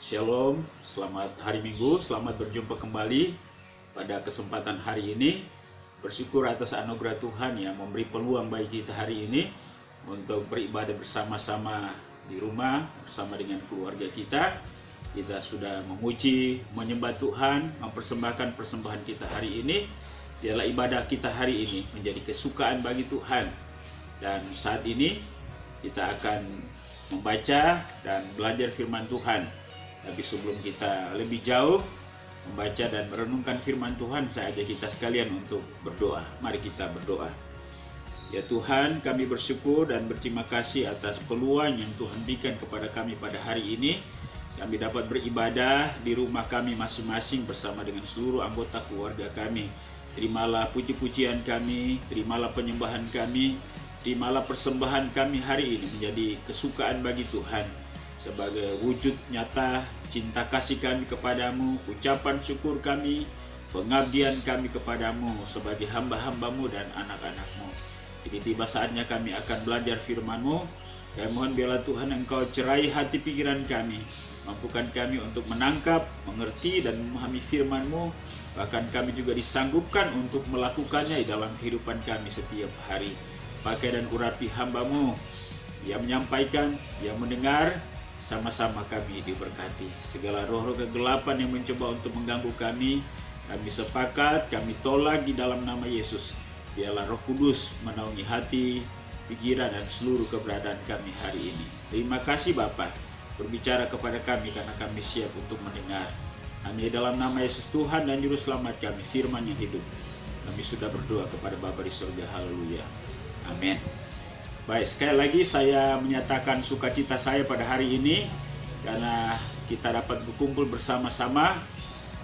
Shalom, selamat hari Minggu, selamat berjumpa kembali pada kesempatan hari ini. Bersyukur atas anugerah Tuhan yang memberi peluang bagi kita hari ini untuk beribadah bersama-sama di rumah bersama dengan keluarga kita. Kita sudah memuji, menyembah Tuhan, mempersembahkan persembahan kita hari ini. Ialah ibadah kita hari ini menjadi kesukaan bagi Tuhan. Dan saat ini kita akan membaca dan belajar firman Tuhan. Tapi sebelum kita lebih jauh membaca dan merenungkan firman Tuhan, saya ajak kita sekalian untuk berdoa. Mari kita berdoa. Ya Tuhan, kami bersyukur dan berterima kasih atas peluang yang Tuhan berikan kepada kami pada hari ini. Kami dapat beribadah di rumah kami masing-masing bersama dengan seluruh anggota keluarga kami. Terimalah puji-pujian kami, terimalah penyembahan kami, terimalah persembahan kami hari ini menjadi kesukaan bagi Tuhan. Sebagai wujud nyata cinta kasih kami kepadamu, ucapan syukur kami, pengabdian kami kepadamu sebagai hamba-hambamu dan anak-anakmu. Jadi tiba saatnya kami akan belajar firman-Mu. Dan mohon biarlah Tuhan Engkau cerai hati pikiran kami, mampukan kami untuk menangkap, mengerti dan memahami firman-Mu. Bahkan kami juga disanggupkan untuk melakukannya di dalam kehidupan kami setiap hari. Pakai dan urapi hamba-Mu yang menyampaikan, yang mendengar. Sama-sama kami diberkati. Segala roh-roh kegelapan yang mencoba untuk mengganggu kami sepakat, kami tolak di dalam nama Yesus. Biarlah Roh Kudus menaungi hati, pikiran dan seluruh keberadaan kami hari ini. Terima kasih Bapa, berbicara kepada kami karena kami siap untuk mendengar. Hanya dalam nama Yesus Tuhan dan Juru Selamat kami, firman yang hidup. Kami sudah berdoa kepada Bapa di surga. Haleluya. Amin. Baik, sekali lagi saya menyatakan sukacita saya pada hari ini karena kita dapat berkumpul bersama-sama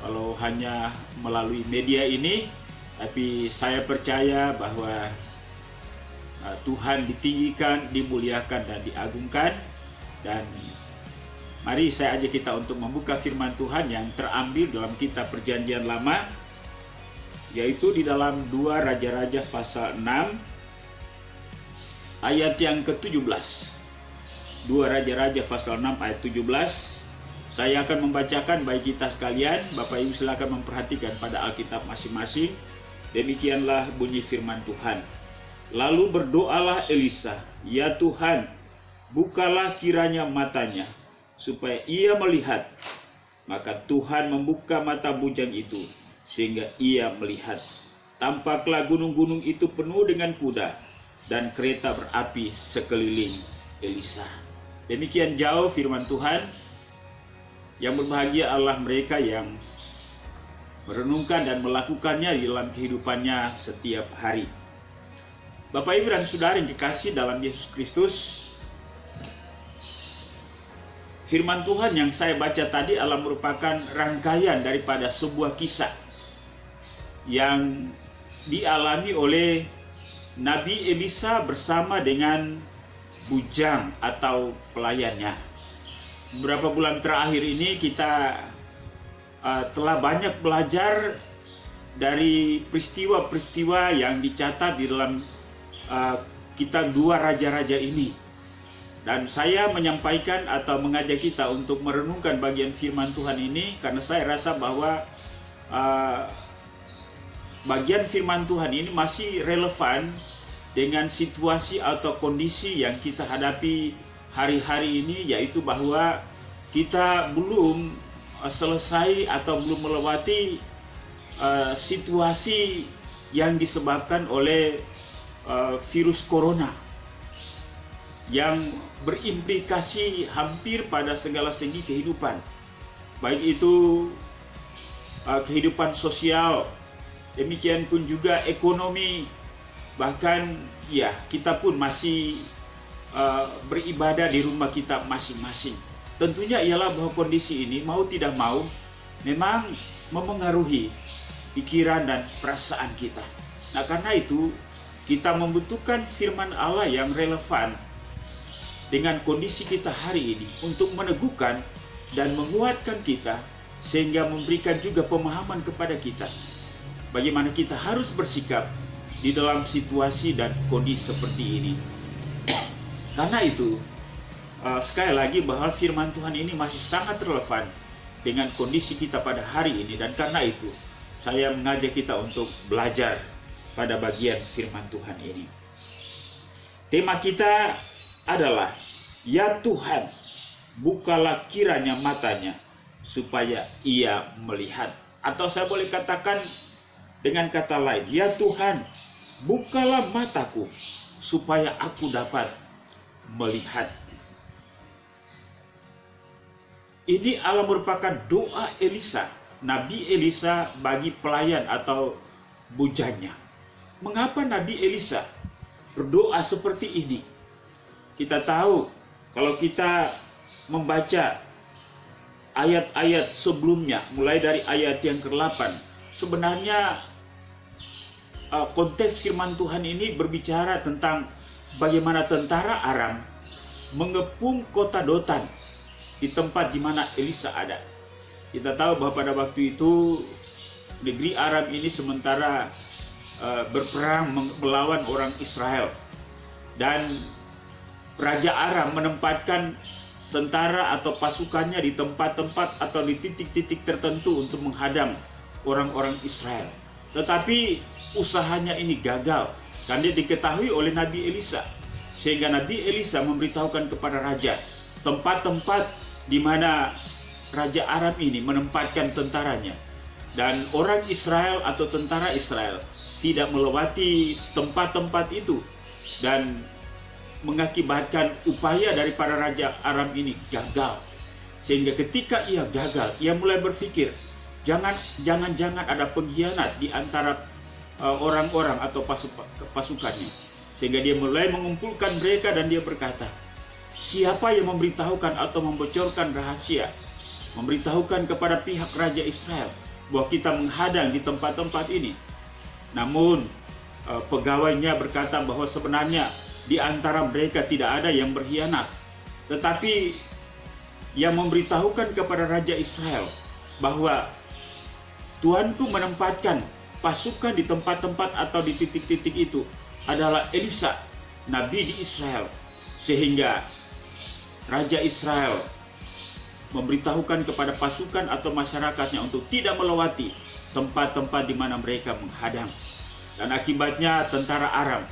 walau hanya melalui media ini, tapi saya percaya bahwa Tuhan ditinggikan, dimuliakan dan diagungkan. Dan mari saya ajak kita untuk membuka firman Tuhan yang terambil dalam kitab Perjanjian Lama, yaitu di dalam 2 Raja-Raja pasal 6 ayat yang ke-17. 2 Raja-Raja pasal 6 ayat 17. Saya akan membacakan bagi kita sekalian. Bapak Ibu silakan memperhatikan pada Alkitab masing-masing. Demikianlah bunyi firman Tuhan. Lalu berdoalah Elisa, "Ya Tuhan, bukalah kiranya matanya, supaya ia melihat." Maka Tuhan membuka mata bujang itu, sehingga ia melihat. Tampaklah gunung-gunung itu penuh dengan kuda dan kereta berapi sekeliling Elisa. Demikian jauh firman Tuhan. Yang berbahagia Allah mereka yang merenungkan dan melakukannya di dalam kehidupannya setiap hari. Bapak Ibu dan Saudara yang dikasihi dalam Yesus Kristus, firman Tuhan yang saya baca tadi adalah merupakan rangkaian daripada sebuah kisah yang dialami oleh Nabi Elisa bersama dengan bujang atau pelayannya. Beberapa bulan terakhir ini kita telah banyak belajar dari peristiwa-peristiwa yang dicatat di dalam kitab 2 Raja-Raja ini. Dan saya menyampaikan atau mengajak kita untuk merenungkan bagian firman Tuhan ini karena saya rasa bahwa bagian firman Tuhan ini masih relevan dengan situasi atau kondisi yang kita hadapi hari-hari ini, yaitu bahwa kita belum selesai atau belum melewati situasi yang disebabkan oleh virus corona yang berimplikasi hampir pada segala segi kehidupan, baik itu kehidupan sosial, demikian pun juga ekonomi, bahkan ya kita pun masih beribadah di rumah kita masing-masing. Tentunya ialah bahwa kondisi ini mau tidak mau memang memengaruhi pikiran dan perasaan kita. Nah karena itu kita membutuhkan firman Allah yang relevan dengan kondisi kita hari ini untuk meneguhkan dan menguatkan kita, sehingga memberikan juga pemahaman kepada kita bagaimana kita harus bersikap di dalam situasi dan kondisi seperti ini. Karena itu sekali lagi bahwa firman Tuhan ini masih sangat relevan dengan kondisi kita pada hari ini, dan karena itu saya mengajak kita untuk belajar pada bagian firman Tuhan ini. Tema kita adalah, ya Tuhan, bukalah kiranya matanya supaya ia melihat. Atau saya boleh katakan dengan kata lain, ya Tuhan, bukalah mataku supaya aku dapat melihat. Ini adalah merupakan doa Elisa, Nabi Elisa bagi pelayan atau bujangnya. Mengapa Nabi Elisa berdoa seperti ini? Kita tahu kalau kita membaca ayat-ayat sebelumnya, mulai dari ayat yang ke-8, sebenarnya konteks firman Tuhan ini berbicara tentang bagaimana tentara Aram mengepung kota Dotan di tempat di mana Elisa ada. Kita tahu bahwa pada waktu itu negeri Aram ini sementara berperang melawan orang Israel, dan Raja Aram menempatkan tentara atau pasukannya di tempat-tempat atau di titik-titik tertentu untuk menghadang orang-orang Israel. Tetapi usahanya ini gagal karena diketahui oleh Nabi Elisa, sehingga Nabi Elisa memberitahukan kepada raja tempat-tempat di mana Raja Aram ini menempatkan tentaranya, dan orang Israel atau tentara Israel tidak melewati tempat-tempat itu, dan mengakibatkan upaya daripada Raja Aram ini gagal. Sehingga ketika ia gagal, ia mulai berpikir, jangan-jangan ada pengkhianat di antara orang-orang atau pasukannya. Sehingga dia mulai mengumpulkan mereka dan dia berkata, siapa yang memberitahukan atau membocorkan rahasia, memberitahukan kepada pihak Raja Israel bahwa kita menghadang di tempat-tempat ini? Namun pegawainya berkata bahwa sebenarnya di antara mereka tidak ada yang berkhianat, tetapi yang memberitahukan kepada Raja Israel bahwa Tuanku menempatkan pasukan di tempat-tempat atau di titik-titik itu adalah Elisa, Nabi di Israel. Sehingga Raja Israel memberitahukan kepada pasukan atau masyarakatnya untuk tidak melewati tempat-tempat di mana mereka menghadang. Dan akibatnya tentara Aram,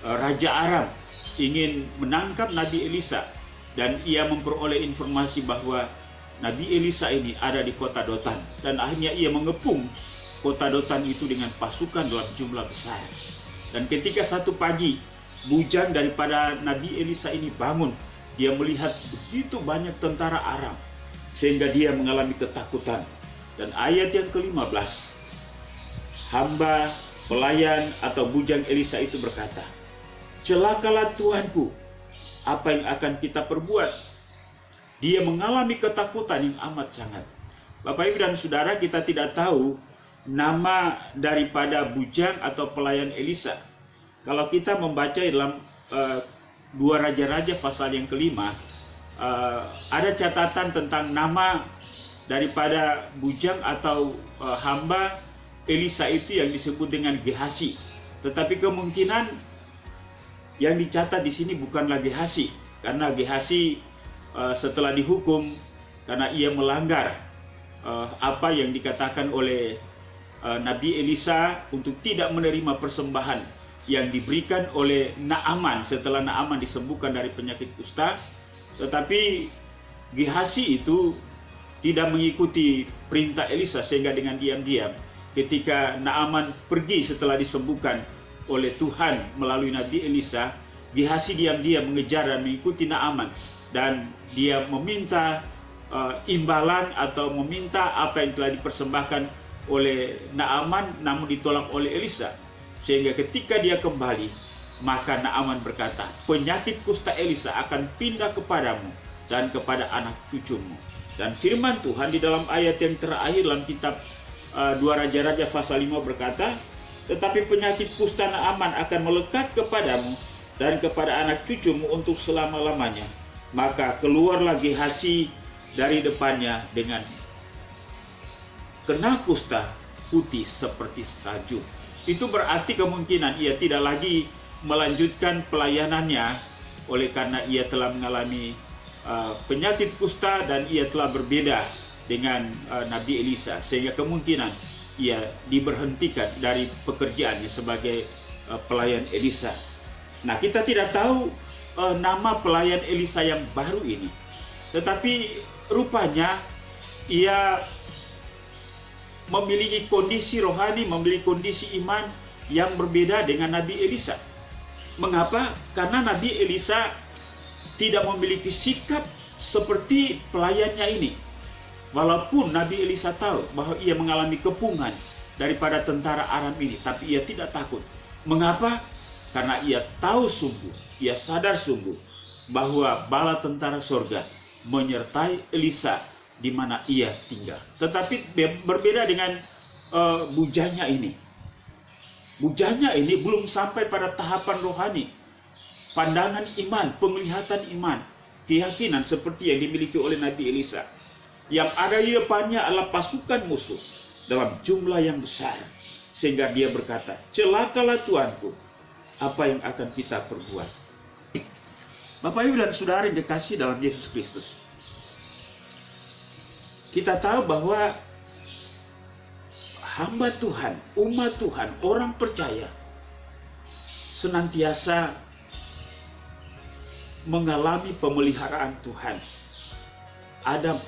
Raja Aram ingin menangkap Nabi Elisa, dan ia memperoleh informasi bahwa Nabi Elisa ini ada di kota Dotan, dan akhirnya ia mengepung kota Dotan itu dengan pasukan dalam jumlah besar. Dan ketika satu pagi bujang daripada Nabi Elisa ini bangun, dia melihat begitu banyak tentara Aram, sehingga dia mengalami ketakutan. Dan ayat yang ke-15, hamba pelayan atau bujang Elisa itu berkata, celakalah Tuanku, apa yang akan kita perbuat? Dia mengalami ketakutan yang amat sangat. Bapak Ibu dan Saudara, kita tidak tahu nama daripada bujang atau pelayan Elisa. Kalau kita membaca dalam 2 Raja-Raja pasal yang ke-5, ada catatan tentang nama daripada bujang atau hamba Elisa itu yang disebut dengan Gehasi. Tetapi kemungkinan yang dicatat di sini bukanlah Gehasi, karena Gehasi setelah dihukum karena ia melanggar apa yang dikatakan oleh Nabi Elisa untuk tidak menerima persembahan yang diberikan oleh Naaman setelah Naaman disembuhkan dari penyakit kusta. Tetapi Gehasi itu tidak mengikuti perintah Elisa, sehingga dengan diam-diam ketika Naaman pergi setelah disembuhkan oleh Tuhan melalui Nabi Elisa, Gehasi diam-diam mengejar dan mengikuti Naaman, dan dia meminta imbalan atau meminta apa yang telah dipersembahkan oleh Naaman, namun ditolak oleh Elisa. Sehingga ketika dia kembali, maka Naaman berkata, penyakit kusta Elisa akan pindah kepadamu dan kepada anak cucumu. Dan firman Tuhan di dalam ayat yang terakhir dalam kitab 2 Raja-Raja pasal 5 berkata, tetapi penyakit kusta Naaman akan melekat kepadamu dan kepada anak cucumu untuk selama-lamanya. Maka keluarlah Gehasi dari depannya dengan kena kusta putih seperti salju. Itu berarti kemungkinan ia tidak lagi melanjutkan pelayanannya oleh karena ia telah mengalami penyakit kusta dan ia telah berbeda dengan Nabi Elisa, sehingga kemungkinan ia diberhentikan dari pekerjaannya sebagai pelayan Elisa. Nah, kita tidak tahu nama pelayan Elisa yang baru ini, tetapi rupanya ia memiliki kondisi rohani, memiliki kondisi iman yang berbeda dengan Nabi Elisa. Mengapa? Karena Nabi Elisa tidak memiliki sikap seperti pelayannya ini. Walaupun Nabi Elisa tahu bahwa ia mengalami kepungan daripada tentara Aram ini, tapi ia tidak takut. Mengapa? Karena ia tahu sungguh, ia sadar sungguh bahwa bala tentara surga menyertai Elisa di mana ia tinggal. Tetapi berbeda dengan bujanya ini. Bujanya ini belum sampai pada tahapan rohani, pandangan iman, penglihatan iman, keyakinan seperti yang dimiliki oleh Nabi Elisa. Yang ada di depannya adalah pasukan musuh dalam jumlah yang besar, sehingga dia berkata, "Celakalah Tuanku, apa yang akan kita perbuat?" Bapak Ibu dan Saudara yang dikasihi dalam Yesus Kristus, kita tahu bahwa hamba Tuhan, umat Tuhan, orang percaya senantiasa mengalami pemeliharaan Tuhan. Ada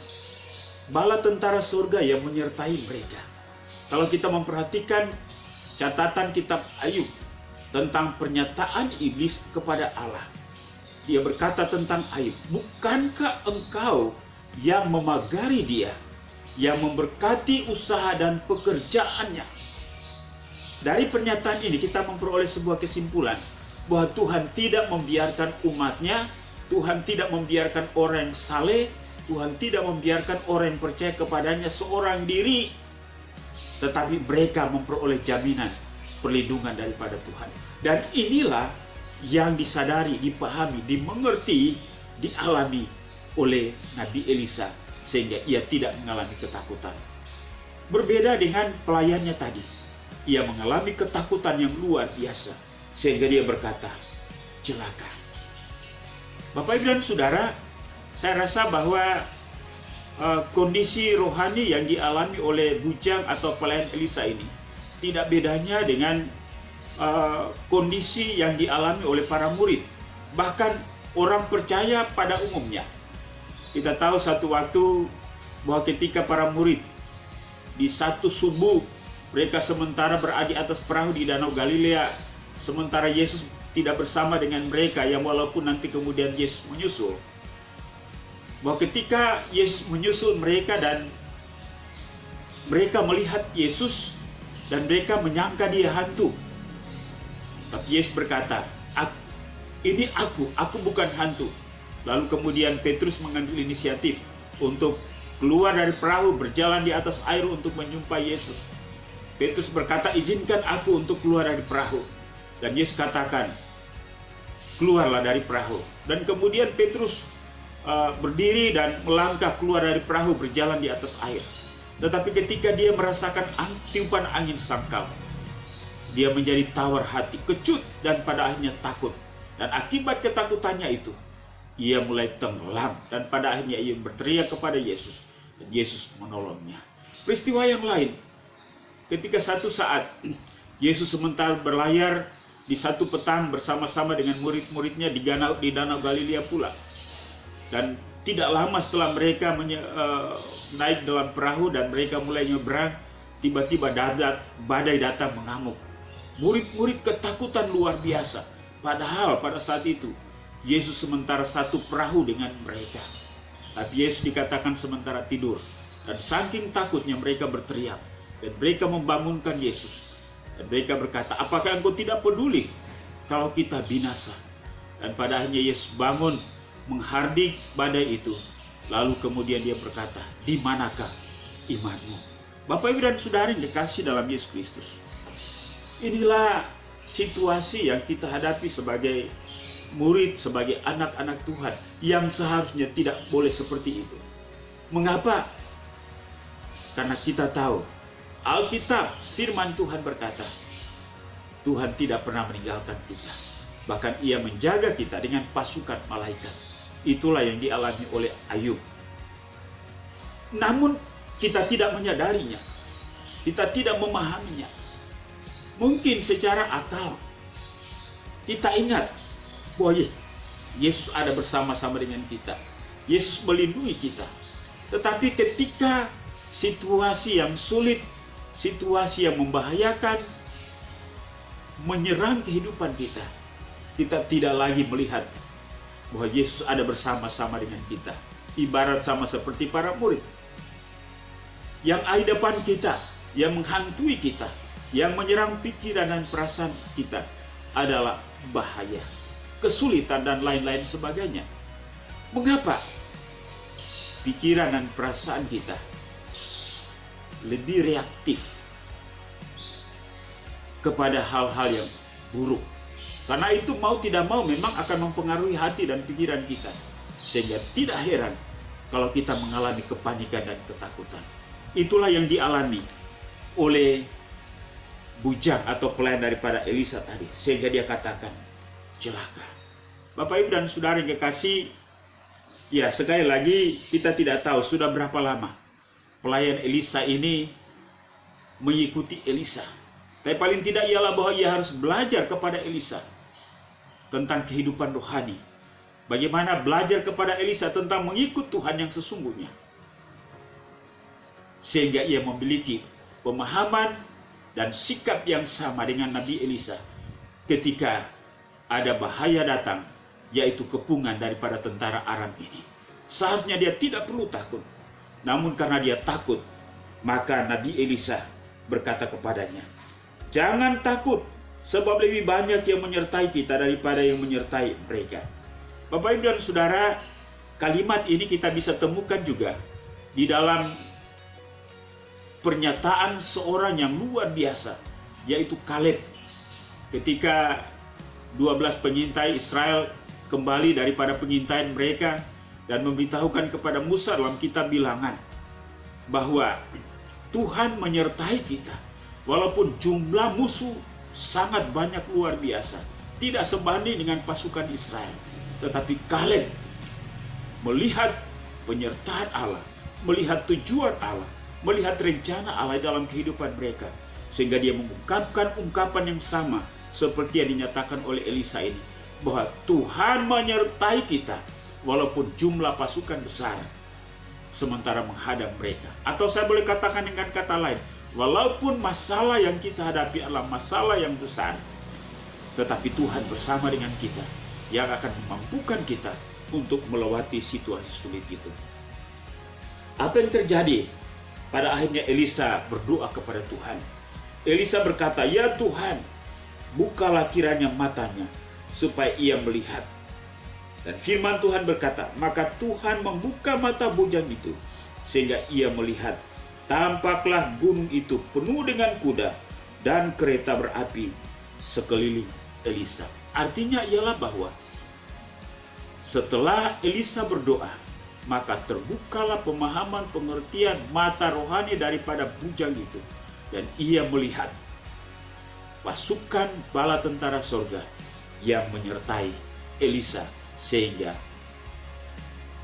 bala tentara surga yang menyertai mereka. Kalau kita memperhatikan catatan kitab Ayub tentang pernyataan iblis kepada Allah, dia berkata tentang Ayub, "Bukankah engkau yang memagari dia, yang memberkati usaha dan pekerjaannya?" Dari pernyataan ini kita memperoleh sebuah kesimpulan bahwa Tuhan tidak membiarkan umatnya, Tuhan tidak membiarkan orang yang saleh, Tuhan tidak membiarkan orang yang percaya kepadanya seorang diri, tetapi mereka memperoleh jaminan perlindungan daripada Tuhan. Dan inilah yang disadari, dipahami, dimengerti, dialami oleh Nabi Elisa, sehingga ia tidak mengalami ketakutan. Berbeda dengan pelayannya tadi, ia mengalami ketakutan yang luar biasa, sehingga dia berkata, "Celaka." Bapak Ibu dan Saudara, saya rasa bahwa kondisi rohani yang dialami oleh bujang atau pelayan Elisa ini tidak bedanya dengan kondisi yang dialami oleh para murid, bahkan orang percaya pada umumnya. Kita tahu satu waktu bahwa ketika para murid di satu subuh mereka sementara berada di atas perahu di Danau Galilea, sementara Yesus tidak bersama dengan mereka, yang walaupun nanti kemudian Yesus menyusul. Bahwa ketika Yesus menyusul mereka dan mereka melihat Yesus dan mereka menyangka dia hantu. Tapi Yesus berkata, "Ini aku bukan hantu." Lalu kemudian Petrus mengambil inisiatif untuk keluar dari perahu, berjalan di atas air untuk menjumpai Yesus. Petrus berkata, "Izinkan aku untuk keluar dari perahu." Dan Yesus katakan, "Keluarlah dari perahu." Dan kemudian Petrus berdiri dan melangkah keluar dari perahu, berjalan di atas air. Tetapi ketika dia merasakan tiupan angin sangkal, dia menjadi tawar hati, kecut, dan pada akhirnya takut. Dan akibat ketakutannya itu, ia mulai tenggelam, dan pada akhirnya ia berteriak kepada Yesus, dan Yesus menolongnya. Peristiwa yang lain, ketika satu saat Yesus sementara berlayar di satu petang bersama-sama dengan murid-muridnya di Danau Galilea pula. Dan tidak lama setelah mereka naik dalam perahu dan mereka mulai nyebrang, tiba-tiba badai datang mengamuk. Murid-murid ketakutan luar biasa. Padahal pada saat itu Yesus sementara satu perahu dengan mereka. Tapi Yesus dikatakan sementara tidur. Dan saking takutnya mereka berteriak. Dan mereka membangunkan Yesus. Dan mereka berkata, "Apakah engkau tidak peduli kalau kita binasa?" Dan pada akhirnya Yesus bangun, menghardik badai itu. Lalu kemudian dia berkata, "Di manakah imanmu?" Bapak Ibu dan Saudara yang dikasihi dalam Yesus Kristus, inilah situasi yang kita hadapi sebagai murid, sebagai anak-anak Tuhan, yang seharusnya tidak boleh seperti itu. Mengapa? Karena kita tahu Alkitab, firman Tuhan berkata, Tuhan tidak pernah meninggalkan kita. Bahkan ia menjaga kita dengan pasukan malaikat. Itulah yang dialami oleh Ayub. Namun kita tidak menyadarinya. Kita tidak memahaminya. Mungkin secara akal kita ingat bahwa Yesus ada bersama-sama dengan kita. Yesus melindungi kita. Tetapi ketika situasi yang sulit, situasi yang membahayakan menyerang kehidupan kita, kita tidak lagi melihat bahwa Yesus ada bersama-sama dengan kita. Ibarat sama seperti para murid. Yang ada depan kita, yang menghantui kita, yang menyerang pikiran dan perasaan kita adalah bahaya, kesulitan, dan lain-lain sebagainya. Mengapa pikiran dan perasaan kita lebih reaktif kepada hal-hal yang buruk? Karena itu mau tidak mau memang akan mempengaruhi hati dan pikiran kita. Sehingga tidak heran kalau kita mengalami kepanikan dan ketakutan. Itulah yang dialami oleh bujang atau pelayan daripada Elisa tadi. Sehingga dia katakan, celaka. Bapak Ibu dan Saudara yang kekasih, ya sekali lagi kita tidak tahu sudah berapa lama pelayan Elisa ini mengikuti Elisa. Tapi paling tidak ialah bahwa ia harus belajar kepada Elisa tentang kehidupan rohani. Bagaimana belajar kepada Elisa tentang mengikut Tuhan yang sesungguhnya. Sehingga ia memiliki pemahaman dan sikap yang sama dengan Nabi Elisa ketika ada bahaya datang, yaitu kepungan daripada tentara Aram ini. Seharusnya dia tidak perlu takut. Namun karena dia takut, maka Nabi Elisa berkata kepadanya, jangan takut, sebab lebih banyak yang menyertai kita daripada yang menyertai mereka. Bapak Ibu dan Saudara, kalimat ini kita bisa temukan juga di dalam pernyataan seorang yang luar biasa, yaitu Kaleb. Ketika 12 penyintai Israel kembali daripada pengintaian mereka dan memberitahukan kepada Musa dalam kitab Bilangan bahwa Tuhan menyertai kita walaupun jumlah musuh sangat banyak luar biasa, tidak sebanding dengan pasukan Israel. Tetapi Kaleb melihat penyertaan Allah, melihat tujuan Allah, melihat rencana Allah dalam kehidupan mereka, sehingga dia mengungkapkan ungkapan yang sama seperti yang dinyatakan oleh Elisa ini, bahwa Tuhan menyertai kita walaupun jumlah pasukan besar sementara menghadap mereka. Atau saya boleh katakan dengan kata lain, walaupun masalah yang kita hadapi adalah masalah yang besar, tetapi Tuhan bersama dengan kita yang akan memampukan kita untuk melewati situasi sulit itu. Apa yang terjadi? Pada akhirnya Elisa berdoa kepada Tuhan. Elisa berkata, ya Tuhan, bukalah kiranya matanya supaya ia melihat. Dan firman Tuhan berkata, maka Tuhan membuka mata bujang itu sehingga ia melihat. Tampaklah gunung itu penuh dengan kuda dan kereta berapi sekeliling Elisa. Artinya ialah bahwa setelah Elisa berdoa, maka terbukalah pemahaman pengertian mata rohani daripada bujang itu. Dan ia melihat pasukan bala tentara sorga yang menyertai Elisa, sehingga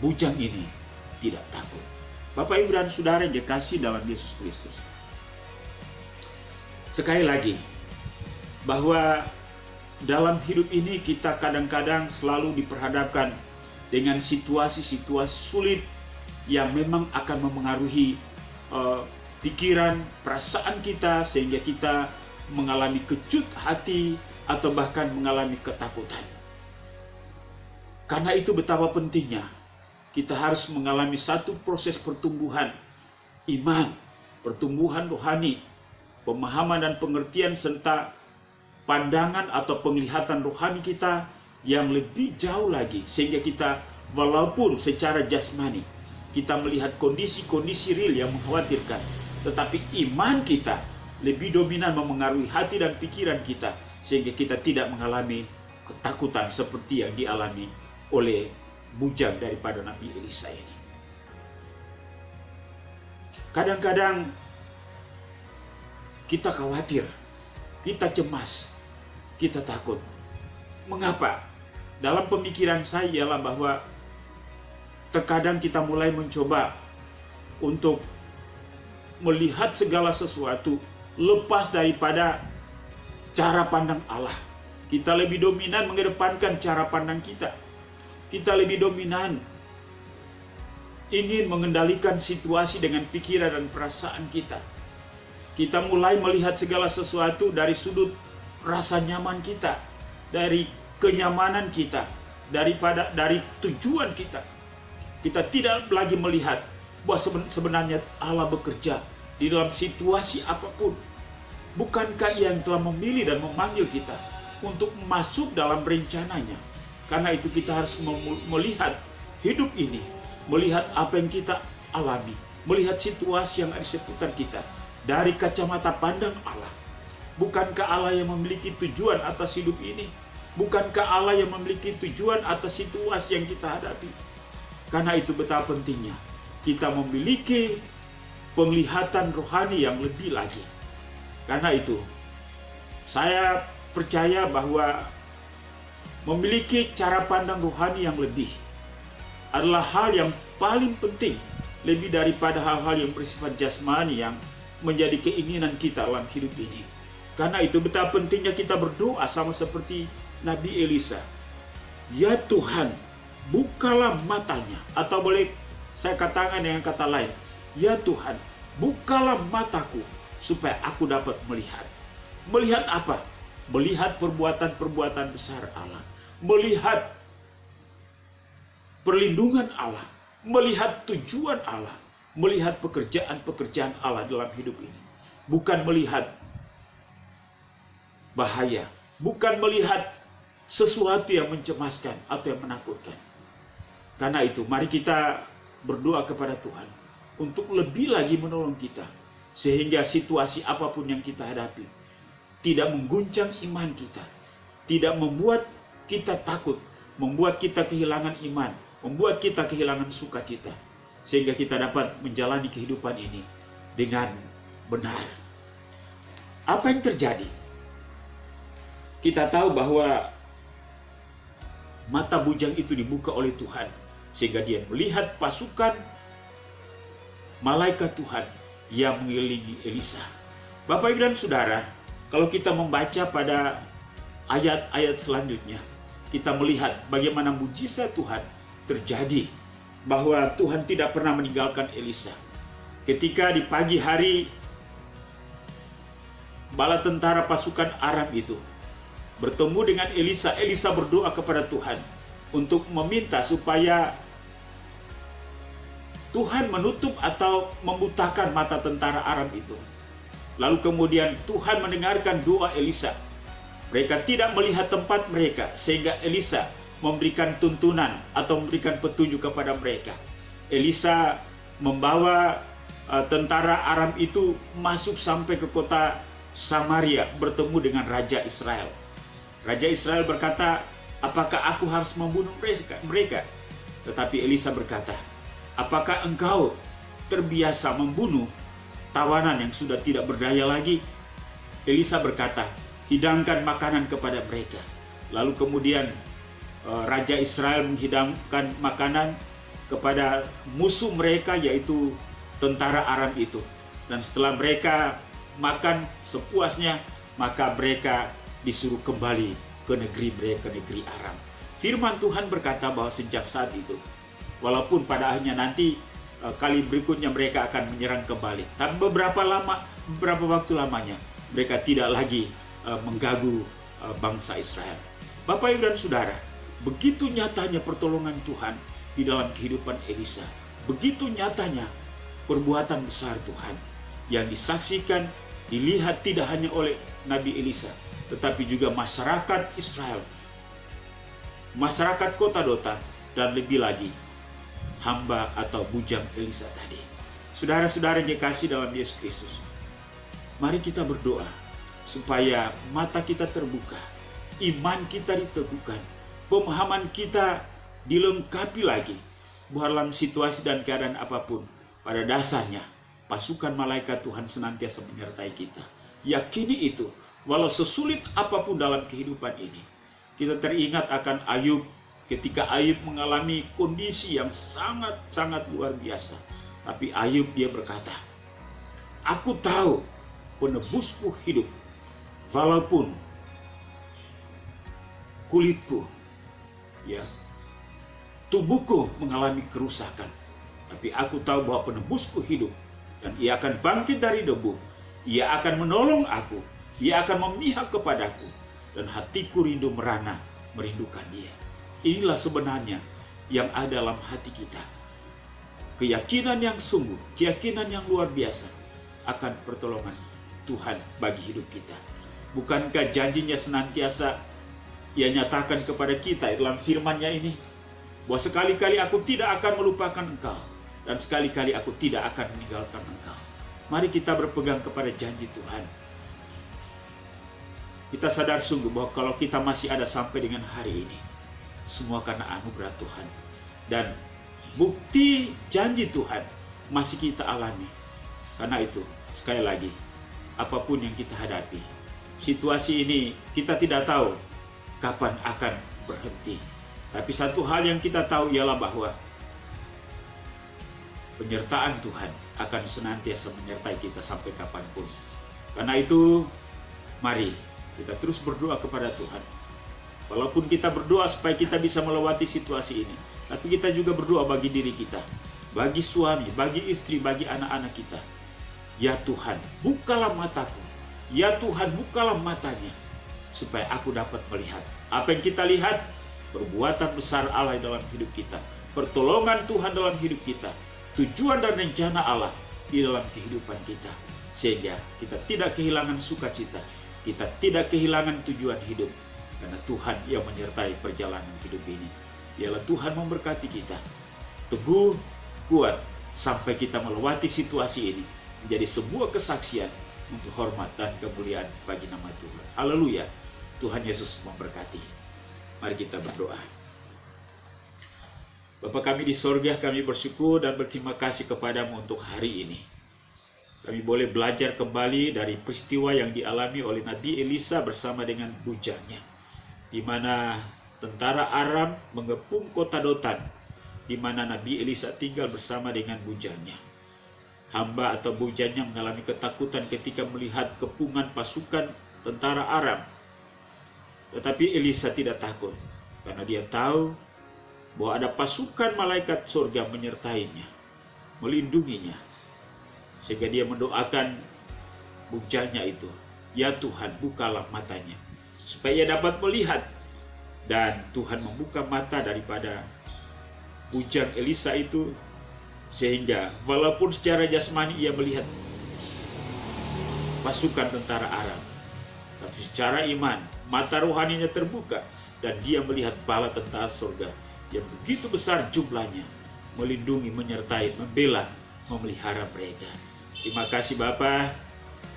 bujang ini tidak takut. Bapak Ibu dan Saudara yang dikasihi dalam Yesus Kristus, sekali lagi bahwa dalam hidup ini kita kadang-kadang selalu diperhadapkan dengan situasi-situasi sulit yang memang akan memengaruhi pikiran, perasaan kita, sehingga kita mengalami kecut hati atau bahkan mengalami ketakutan. Karena itu betapa pentingnya kita harus mengalami satu proses pertumbuhan iman, pertumbuhan rohani, pemahaman dan pengertian serta pandangan atau penglihatan rohani kita yang lebih jauh lagi, sehingga kita walaupun secara jasmani kita melihat kondisi-kondisi real yang mengkhawatirkan, tetapi iman kita lebih dominan memengaruhi hati dan pikiran kita, sehingga kita tidak mengalami ketakutan seperti yang dialami oleh bujang daripada Nabi Elisa ini. Kadang-kadang kita khawatir, kita cemas, kita takut. Mengapa? Dalam pemikiran saya ialah bahwa terkadang kita mulai mencoba untuk melihat segala sesuatu lepas daripada cara pandang Allah. Kita lebih dominan mengedepankan cara pandang kita. Kita lebih dominan ingin mengendalikan situasi dengan pikiran dan perasaan kita. Kita mulai melihat segala sesuatu dari sudut rasa nyaman kita, dari kenyamanan kita, dari tujuan kita. Kita tidak lagi melihat bahwa sebenarnya Allah bekerja di dalam situasi apapun. Bukankah Ia yang telah memilih dan memanggil kita untuk masuk dalam rencananya? Karena itu kita harus melihat hidup ini, melihat apa yang kita alami, melihat situasi yang ada di seputar kita dari kacamata pandang Allah. Bukankah Allah yang memiliki tujuan atas hidup ini? Bukankah Allah yang memiliki tujuan atas situasi yang kita hadapi? Karena itu betapa pentingnya kita memiliki penglihatan rohani yang lebih lagi. Karena itu, saya percaya bahwa memiliki cara pandang rohani yang lebih adalah hal yang paling penting, lebih daripada hal-hal yang bersifat jasmani yang menjadi keinginan kita dalam hidup ini. Karena itu betapa pentingnya kita berdoa sama seperti Nabi Elisa. Ya Tuhan, bukalah matanya. Atau boleh saya katakan dengan kata lain, ya Tuhan, bukalah mataku supaya aku dapat melihat. Melihat apa? Melihat perbuatan-perbuatan besar Allah. Melihat perlindungan Allah. Melihat tujuan Allah. Melihat pekerjaan-pekerjaan Allah dalam hidup ini. Bukan melihat bahaya. Bukan melihat sesuatu yang mencemaskan atau yang menakutkan. Karena itu, mari kita berdoa kepada Tuhan untuk lebih lagi menolong kita, sehingga situasi apapun yang kita hadapi tidak mengguncang iman kita, tidak membuat kita takut, membuat kita kehilangan iman, membuat kita kehilangan sukacita, sehingga kita dapat menjalani kehidupan ini dengan benar. Apa yang terjadi? Kita tahu bahwa mata bujang itu dibuka oleh Tuhan, sehingga dia melihat pasukan malaikat Tuhan yang mengelilingi Elisa. Bapak Ibu dan Saudara, kalau kita membaca pada ayat-ayat selanjutnya, kita melihat bagaimana mujizat Tuhan terjadi, bahwa Tuhan tidak pernah meninggalkan Elisa. Ketika di pagi hari bala tentara pasukan Aram itu bertemu dengan Elisa, Elisa berdoa kepada Tuhan untuk meminta supaya Tuhan menutup atau membutakan mata tentara Aram itu. Lalu kemudian Tuhan mendengarkan doa Elisa. Mereka tidak melihat tempat mereka, sehingga Elisa memberikan tuntunan atau memberikan petunjuk kepada mereka. Elisa membawa tentara Aram itu masuk sampai ke kota Samaria, bertemu dengan Raja Israel. Raja Israel berkata, apakah aku harus membunuh mereka? Tetapi Elisa berkata, apakah engkau terbiasa membunuh tawanan yang sudah tidak berdaya lagi? Elisa berkata, hidangkan makanan kepada mereka. Lalu kemudian Raja Israel menghidangkan makanan kepada musuh mereka, yaitu tentara Aram itu. Dan setelah mereka makan sepuasnya, maka mereka disuruh kembali ke negeri mereka, negeri Aram. Firman Tuhan berkata bahwa sejak saat itu, walaupun pada akhirnya nanti kali berikutnya mereka akan menyerang kembali, tapi beberapa waktu lamanya mereka tidak lagi mengganggu bangsa Israel. Bapak Ibu dan Saudara, begitu nyatanya pertolongan Tuhan di dalam kehidupan Elisa. Begitu nyatanya perbuatan besar Tuhan yang disaksikan, dilihat tidak hanya oleh Nabi Elisa, tetapi juga masyarakat Israel, masyarakat kota Dothan, dan lebih lagi hamba atau bujang Elisa tadi. Saudara-saudara yang dikasihi dalam Yesus Kristus, mari kita berdoa supaya mata kita terbuka, iman kita diteguhkan, pemahaman kita dilengkapi lagi, bahwa dalam situasi dan keadaan apapun, pada dasarnya pasukan malaikat Tuhan senantiasa menyertai kita. Yakini itu, walau sesulit apapun dalam kehidupan ini, Kita teringat akan Ayub ketika Ayub mengalami kondisi yang sangat-sangat luar biasa. Tapi Ayub dia berkata, aku tahu penebusku hidup, walaupun kulitku, ya, tubuhku mengalami kerusakan. Tapi aku tahu bahwa penebusku hidup dan ia akan bangkit dari debu. Ia akan menolong aku, ia akan memihak kepadaku, dan hatiku rindu merana merindukan dia. Inilah sebenarnya yang ada dalam hati kita. Keyakinan yang sungguh, keyakinan yang luar biasa akan pertolongan Tuhan bagi hidup kita. Bukankah janjinya senantiasa ia nyatakan kepada kita dalam firman-Nya ini, bahwa sekali-kali aku tidak akan melupakan engkau, dan sekali-kali aku tidak akan meninggalkan engkau. Mari kita berpegang kepada janji Tuhan. Kita sadar sungguh bahwa kalau kita masih ada sampai dengan hari ini, semua karena anugerah Tuhan. Dan bukti janji Tuhan masih kita alami. Karena itu, sekali lagi, apapun yang kita hadapi, situasi ini kita tidak tahu kapan akan berhenti. Tapi satu hal yang kita tahu ialah bahwa penyertaan Tuhan akan senantiasa menyertai kita sampai kapanpun. Karena itu, mari kita terus berdoa kepada Tuhan. Walaupun kita berdoa supaya kita bisa melewati situasi ini, tapi kita juga berdoa bagi diri kita, bagi suami, bagi istri, bagi anak-anak kita. Ya Tuhan, bukalah mataku. Ya Tuhan, bukalah matanya, supaya aku dapat melihat. Apa yang kita lihat? Perbuatan besar Allah dalam hidup kita, pertolongan Tuhan dalam hidup kita, tujuan dan rencana Allah di dalam kehidupan kita, sehingga kita tidak kehilangan sukacita, kita tidak kehilangan tujuan hidup, karena Tuhan yang menyertai perjalanan hidup ini. Dialah Tuhan memberkati kita, teguh, kuat, sampai kita melewati situasi ini, menjadi sebuah kesaksian untuk hormat dan kemuliaan bagi nama Tuhan. Haleluya, Tuhan Yesus memberkati. Mari kita berdoa. Bapa kami di sorga, kami bersyukur dan berterima kasih kepadamu untuk hari ini. Kami boleh belajar kembali dari peristiwa yang dialami oleh Nabi Elisa bersama dengan bujangnya, di mana tentara Aram mengepung kota Dotan, di mana Nabi Elisa tinggal bersama dengan bujangnya. Hamba atau bujangnya mengalami ketakutan ketika melihat kepungan pasukan tentara Aram. Tetapi Elisa tidak takut, karena dia tahu bahwa ada pasukan malaikat surga menyertainya, melindunginya. Sehingga dia mendoakan bujangnya itu, ya Tuhan, bukalah matanya, supaya ia dapat melihat. Dan Tuhan membuka mata daripada bujang Elisa itu, sehingga walaupun secara jasmani ia melihat pasukan tentara Aram, tapi secara iman, mata rohaninya terbuka, dan dia melihat bala tentara surga yang begitu besar jumlahnya, melindungi, menyertai, membela, memelihara mereka. Terima kasih Bapa.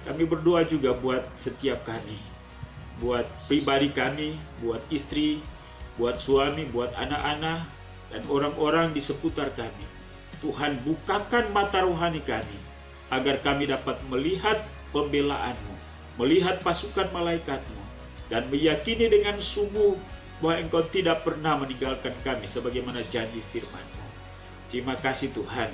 Kami berdoa juga buat setiap kami, buat pribadi kami, buat istri, buat suami, buat anak-anak, dan orang-orang di seputar kami. Tuhan, bukakan mata rohani kami, agar kami dapat melihat pembela-Mu, melihat pasukan malaikat-Mu, dan meyakini dengan sungguh bahwa Engkau tidak pernah meninggalkan kami sebagaimana janji firman-Mu. Terima kasih Tuhan.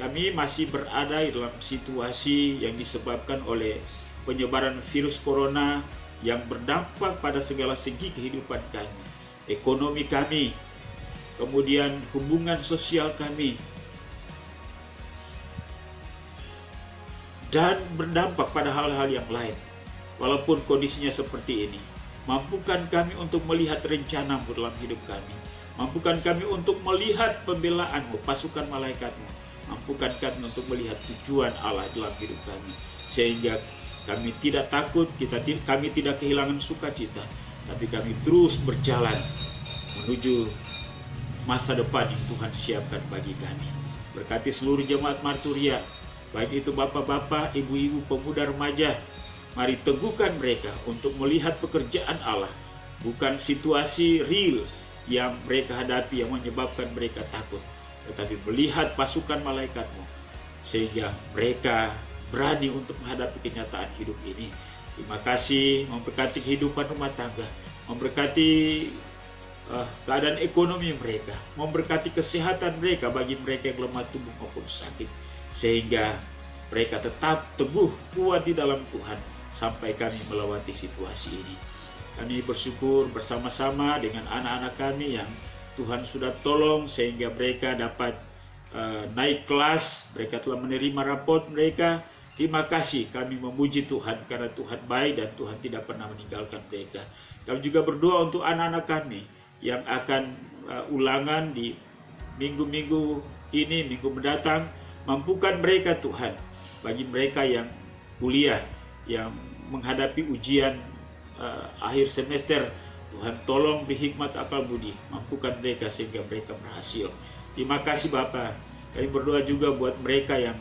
Kami masih berada dalam situasi yang disebabkan oleh penyebaran virus corona yang berdampak pada segala segi kehidupan kami, ekonomi kami, kemudian hubungan sosial kami, dan berdampak pada hal-hal yang lain. Walaupun kondisinya seperti ini, mampukan kami untuk melihat rencana-Mu dalam hidup kami. Mampukan kami untuk melihat pembelaan-Mu, pasukan malaikat-Mu. Mampukan kami untuk melihat tujuan Allah dalam hidup kami. Sehingga kami tidak takut, kami tidak kehilangan sukacita, tapi kami terus berjalan menuju masa depan yang Tuhan siapkan bagi kami. Berkati seluruh jemaat Marturia, baik itu bapak-bapak, ibu-ibu, pemuda, remaja. Mari teguhkan mereka untuk melihat pekerjaan Allah, bukan situasi real yang mereka hadapi yang menyebabkan mereka takut, tetapi melihat pasukan malaikat-Mu, sehingga mereka berani untuk menghadapi kenyataan hidup ini. Terima kasih, memberkati kehidupan rumah tangga, memberkati keadaan ekonomi mereka, memberkati kesehatan mereka bagi mereka yang lemah tubuh maupun sakit, sehingga mereka tetap teguh kuat di dalam Tuhan sampai kami melewati situasi ini. Kami bersyukur bersama-sama dengan anak-anak kami yang Tuhan sudah tolong sehingga mereka dapat naik kelas, mereka telah menerima raport mereka. Terima kasih, kami memuji Tuhan karena Tuhan baik dan Tuhan tidak pernah meninggalkan mereka. Kami juga berdoa untuk anak-anak kami yang akan ulangan di minggu-minggu ini, minggu mendatang. Mampukan mereka Tuhan, bagi mereka yang kuliah, yang menghadapi ujian akhir semester, Tuhan tolong beri hikmat akal budi, mampukan mereka sehingga mereka berhasil. Terima kasih Bapa. Kami berdoa juga buat mereka yang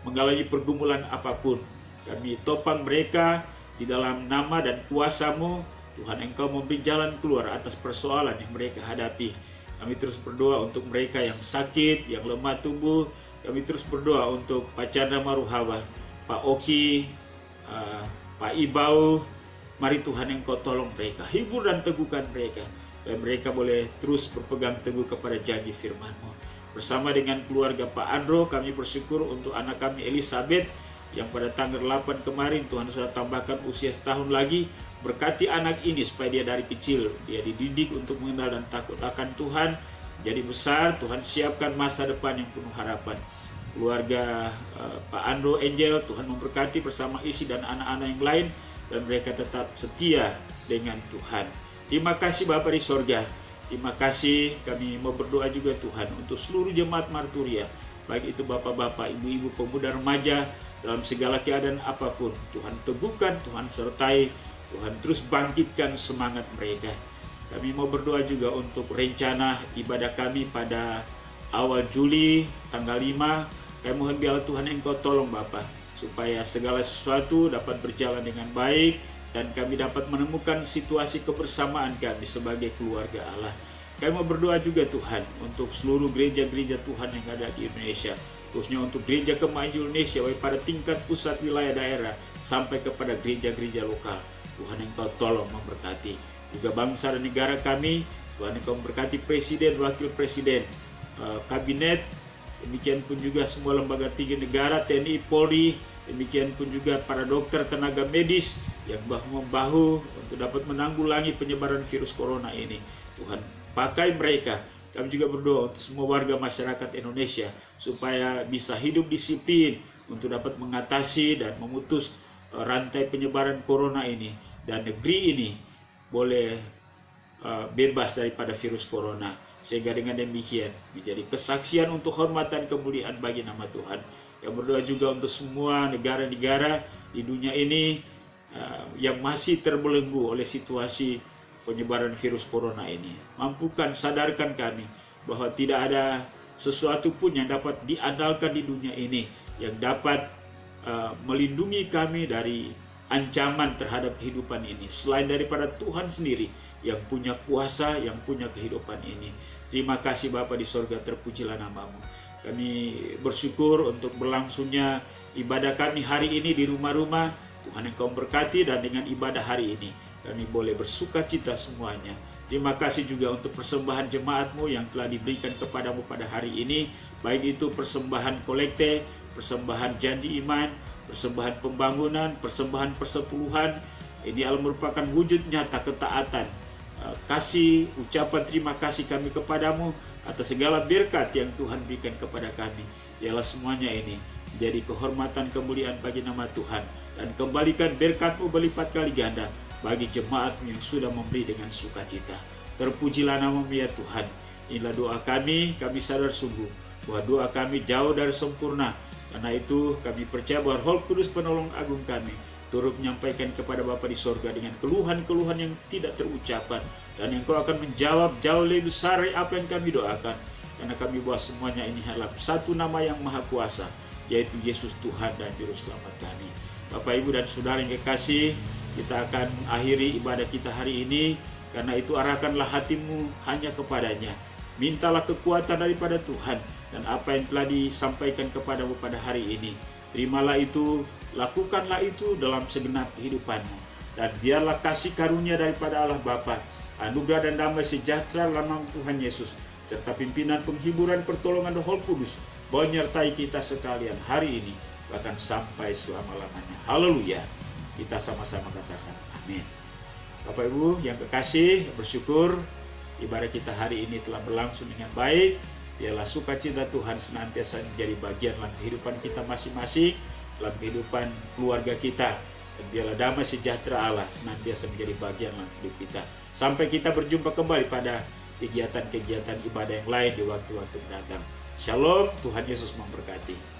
mengalami pergumulan apapun. Kami topang mereka di dalam nama dan kuasa-Mu. Tuhan, Engkau memberi jalan keluar atas persoalan yang mereka hadapi. Kami terus berdoa untuk mereka yang sakit, yang lemah tubuh. Kami terus berdoa untuk Pak Chandra Maruhawa, Pak Oki, Pak Ibau. Mari Tuhan, Engkau tolong mereka, hibur dan teguhkan mereka, dan mereka boleh terus berpegang teguh kepada janji firman-Mu. Bersama dengan keluarga Pak Andro, kami bersyukur untuk anak kami Elizabeth yang pada tanggal 8 kemarin Tuhan sudah tambahkan usia setahun lagi. Berkati anak ini supaya dia dari kecil dia dididik untuk mengenal dan takut akan Tuhan. Jadi besar, Tuhan siapkan masa depan yang penuh harapan. Keluarga Pak Andro Angel, Tuhan memberkati bersama isi dan anak-anak yang lain, dan mereka tetap setia dengan Tuhan. Terima kasih Bapa di sorga. Terima kasih, kami mau berdoa juga Tuhan untuk seluruh jemaat Marturia, baik itu bapak-bapak, ibu-ibu, pemuda, remaja, dalam segala keadaan apapun. Tuhan teguhkan, Tuhan sertai, Tuhan terus bangkitkan semangat mereka. Kami mau berdoa juga untuk rencana ibadah kami pada awal Juli, tanggal 5. Kami mohon biarlah Tuhan Engkau tolong Bapa, supaya segala sesuatu dapat berjalan dengan baik, dan kami dapat menemukan situasi kebersamaan kami sebagai keluarga Allah. Kami mau berdoa juga Tuhan untuk seluruh gereja-gereja Tuhan yang ada di Indonesia, khususnya untuk gereja Kemajuan Indonesia, baik pada tingkat pusat, wilayah, daerah, sampai kepada gereja-gereja lokal. Tuhan Engkau tolong memberkati juga bangsa dan negara kami. Tuhan Engkau memberkati presiden, wakil presiden, kabinet, demikian pun juga semua lembaga tinggi negara, TNI, Polri, demikian pun juga para dokter, tenaga medis yang bahu-membahu untuk dapat menanggulangi penyebaran virus corona ini. Tuhan pakai mereka. Kami juga berdoa untuk semua warga masyarakat Indonesia supaya bisa hidup disiplin untuk dapat mengatasi dan memutus rantai penyebaran corona ini, dan negeri ini boleh bebas daripada virus corona, sehingga dengan demikian menjadi kesaksian untuk hormatan kemuliaan bagi nama Tuhan. Yang berdoa juga untuk semua negara-negara di dunia ini yang masih terbelenggu oleh situasi penyebaran virus corona ini. Mampukan, sadarkan kami bahwa tidak ada sesuatu pun yang dapat diandalkan di dunia ini yang dapat melindungi kami dari ancaman terhadap kehidupan ini, selain daripada Tuhan sendiri yang punya kuasa, yang punya kehidupan ini. Terima kasih Bapa di sorga, terpujilah nama-Mu. Kami bersyukur untuk berlangsungnya ibadah kami hari ini di rumah-rumah. Tuhan Engkau memberkati, dan dengan ibadah hari ini kami boleh bersuka cita semuanya. Terima kasih juga untuk persembahan jemaat-Mu yang telah diberikan kepadamu pada hari ini, baik itu persembahan kolekte, persembahan janji iman, persembahan pembangunan, persembahan persepuluhan. Ini adalah merupakan wujud nyata ketaatan, kasih, ucapan terima kasih kami kepadamu atas segala berkat yang Tuhan berikan kepada kami. Ialah semuanya ini jadi kehormatan kemuliaan bagi nama Tuhan, dan kembalikan berkat-Mu berlipat kali ganda bagi jemaat-Mu yang sudah memberi dengan sukacita. Terpujilah nama-Mu ya Tuhan. Inilah doa kami sadar sungguh bahwa doa kami jauh dari sempurna. Karena itu kami percaya bahwa Roh Kudus penolong agung kami turut menyampaikan kepada Bapa di sorga dengan keluhan-keluhan yang tidak terucapkan, dan yang Kau akan menjawab jauh lebih besar dari apa yang kami doakan, karena kami bahwa semuanya ini adalah satu nama yang maha kuasa, yaitu Yesus Tuhan dan Juru Selamat kami. Bapak, Ibu, dan Saudara yang kekasih, kita akan akhiri ibadah kita hari ini. Karena itu arahkanlah hatimu hanya kepadanya. Mintalah kekuatan daripada Tuhan, dan apa yang telah disampaikan kepadamu pada hari ini, terimalah itu, lakukanlah itu dalam segenap kehidupanmu. Dan biarlah kasih karunia daripada Allah Bapa, anugerah dan damai sejahtera dalam nama Tuhan Yesus, serta pimpinan penghiburan pertolongan Roh Kudus menyertai kita sekalian hari ini, bahkan sampai selama-lamanya. Haleluya. Kita sama-sama katakan amin. Bapak Ibu yang kekasih, bersyukur ibadah kita hari ini telah berlangsung dengan baik. Biarlah sukacita Tuhan senantiasa menjadi bagian dalam kehidupan kita masing-masing, dalam kehidupan keluarga kita. Dan biarlah damai sejahtera Allah senantiasa menjadi bagian dalam hidup kita. Sampai kita berjumpa kembali pada kegiatan-kegiatan ibadah yang lain di waktu-waktu mendatang. Shalom, Tuhan Yesus memberkati.